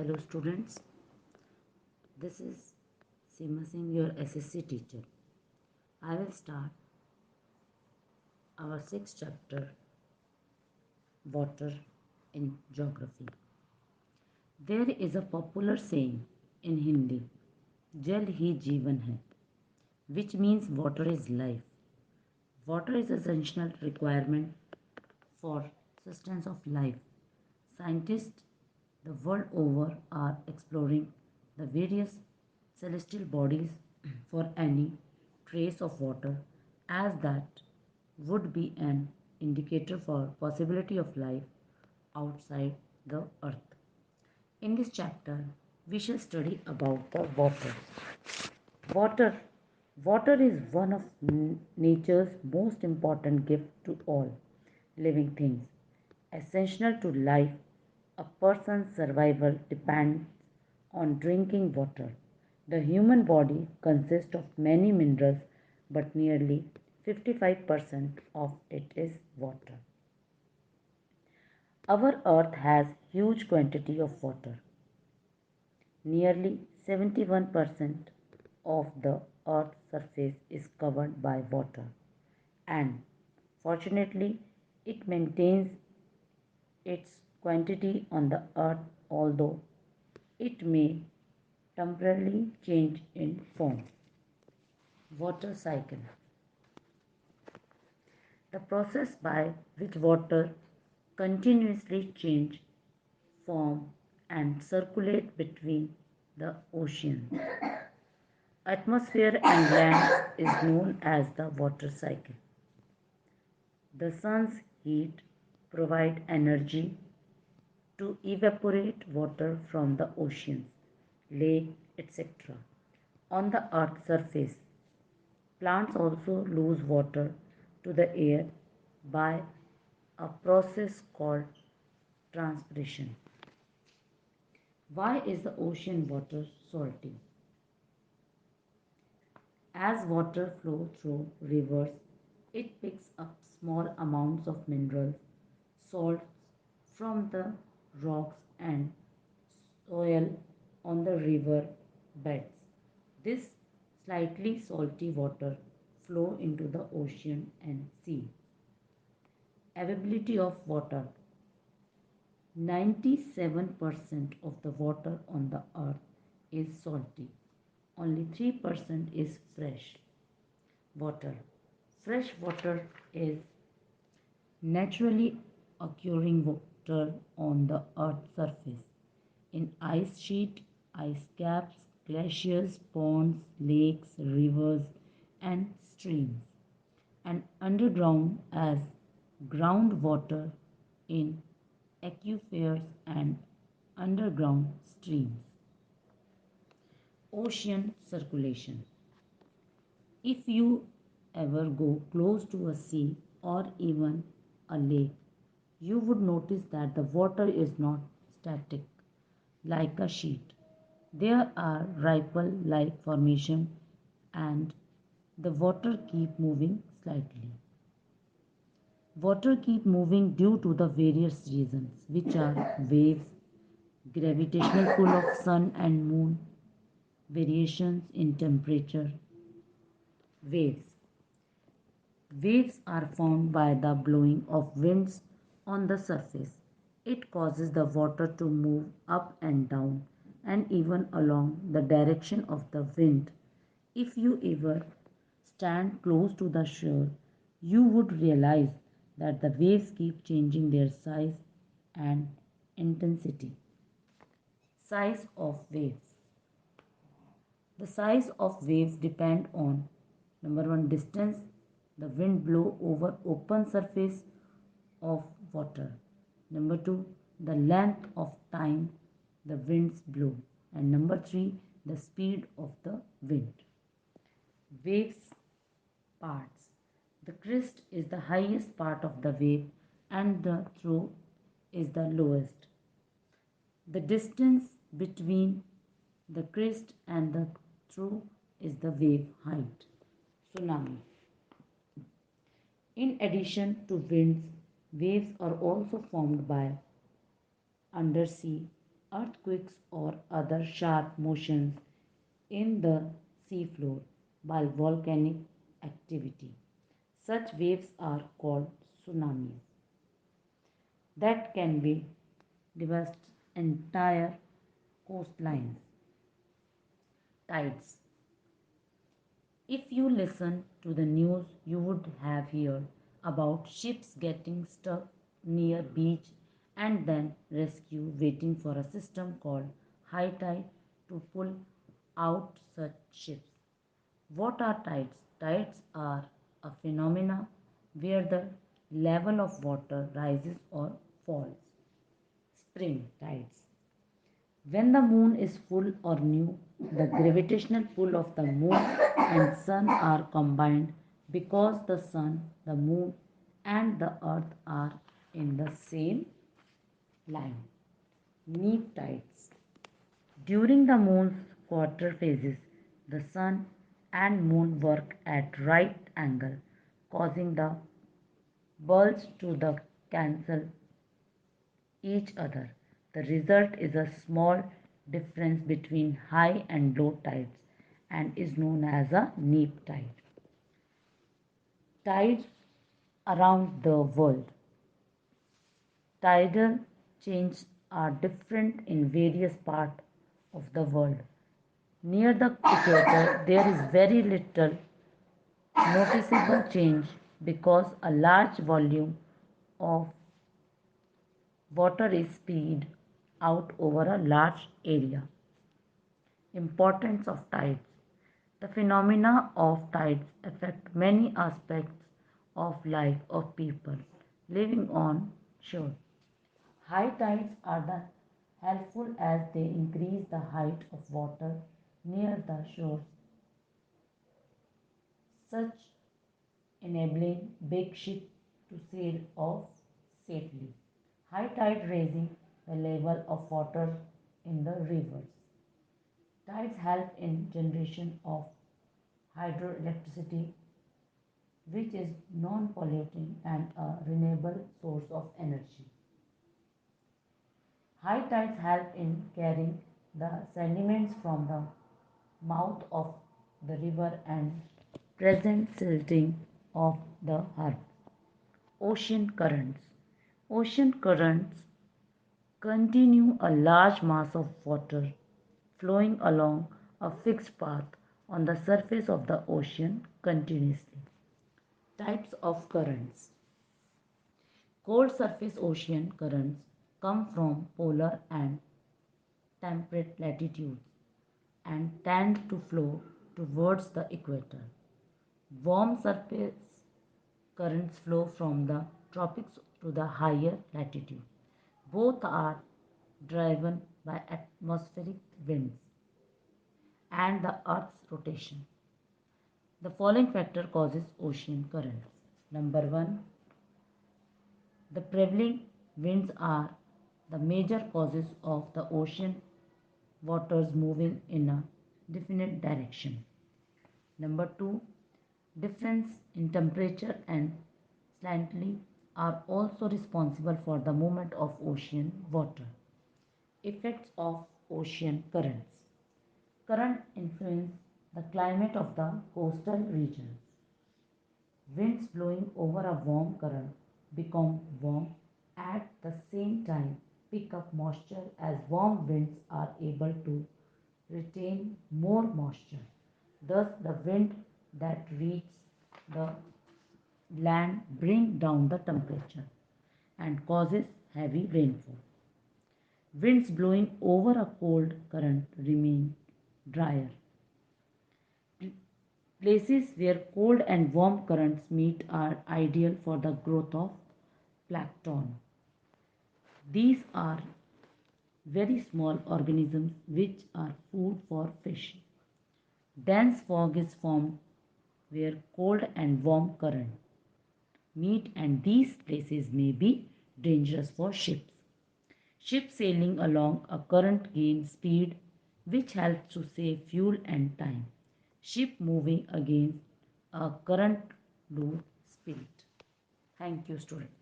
Hello students, this is Seema Singh, your SSC teacher. I will start our sixth chapter, Water in Geography. There is a popular saying in Hindi, Jal hi Jeevan hai, which means water is life. Water is essential requirement for sustenance of life. Scientists the world over are exploring the various celestial bodies for any trace of water, as that would be an indicator for possibility of life outside the earth. In this chapter, we shall study about the water. Water. Water is one of nature's most important gifts to all living things. Essential to life, a person's survival depends on drinking water. The human body consists of many minerals, but nearly 55% of it is water. Our earth has huge quantity of water. Nearly 71% of the earth's surface is covered by water, and fortunately it maintains its quantity on the earth, although it may temporarily change in form. Water cycle. The process by which water continuously change form and circulate between the oceans, atmosphere and land is known as the water cycle. The sun's heat provide energy to evaporate water from the oceans, lake, etc. On the earth's surface, plants also lose water to the air by a process called transpiration. Why is the ocean water salty? As water flows through rivers, it picks up small amounts of minerals, salts from the rocks and soil on the river beds. This slightly salty water flow into the ocean and sea. Availability of water. 97% of the water on the earth is salty. Only 3% is fresh water. Fresh water is naturally occurring water on the earth's surface in ice sheet, ice caps, glaciers, ponds, lakes, rivers, and streams, and underground as groundwater in aquifers and underground streams. Ocean circulation. If you ever go close to a sea or even a lake, you would notice that the water is not static like a sheet. There are ripple like formation and the water keep moving slightly. Water keep moving due to the various reasons which are waves, gravitational pull of sun and moon, variations in temperature. Waves. Waves are formed by the blowing of winds on the surface. It causes the water to move up and down and even along the direction of the wind. If you ever stand close to the shore, you would realize that the waves keep changing their size and intensity. Size of waves. The size of waves depend on number one distance the wind blow over open surface of water. Number two the length of time the winds blow, and number three the speed of the wind. Waves parts. The crest is the highest part of the wave and the through is the lowest. The distance between the crest and the through is the wave height. Tsunami. In addition to winds, waves are also formed by undersea earthquakes or other sharp motions in the seafloor by volcanic activity. Such waves are called tsunamis that can be devastate entire coastlines. Tides. If you listen to the news, you would have heard about ships getting stuck near beach and then rescue waiting for a system called high tide to pull out such ships. What are tides? Tides are a phenomena where the level of water rises or falls. Spring tides. When the moon is full or new, the gravitational pull of the moon and sun are combined because the sun, the moon, and the earth are in the same line. Neap tides. During the moon's quarter phases, the sun and moon work at right angle, causing the bulge to the cancel each other. The result is a small difference between high and low tides and is known as a neap tide. Tides around the world. Tidal changes are different in various parts of the world. Near the equator, there is very little noticeable change because a large volume of water is spread out over a large area. Importance of tides. The phenomena of tides affect many aspects of life of people living on shore. High tides are helpful as they increase the height of water near the shores, such enabling big ships to sail off safely. High tide raising the level of water in the rivers. Tides help in generation of hydroelectricity, which is non-polluting and a renewable source of energy. High tides help in carrying the sediments from the mouth of the river and present silting of the earth. Ocean currents. Ocean currents continue a large mass of water flowing along a fixed path on the surface of the ocean continuously. Types of currents. Cold surface ocean currents come from polar and temperate latitudes and tend to flow towards the equator. Warm surface currents flow from the tropics to the higher latitude. Both are driven by atmospheric winds and the Earth's rotation. The following factor causes ocean currents. Number 1, the prevailing winds are the major causes of the ocean waters moving in a definite direction. Number 2, difference in temperature and salinity are also responsible for the movement of ocean water. Effects of ocean currents. Current influence the climate of the coastal regions. Winds blowing over a warm current become warm at the same time pick up moisture as warm winds are able to retain more moisture. Thus the wind that reaches the land bring down the temperature and causes heavy rainfall. Winds blowing over a cold current remain drier. Places where cold and warm currents meet are ideal for the growth of plankton. These are very small organisms which are food for fish. Dense fog is formed where cold and warm currents meet, and these places may be dangerous for ships. Ships sailing along a current gain speed which helps to save fuel and time. Ship moving against a current lose speed. Thank you, students.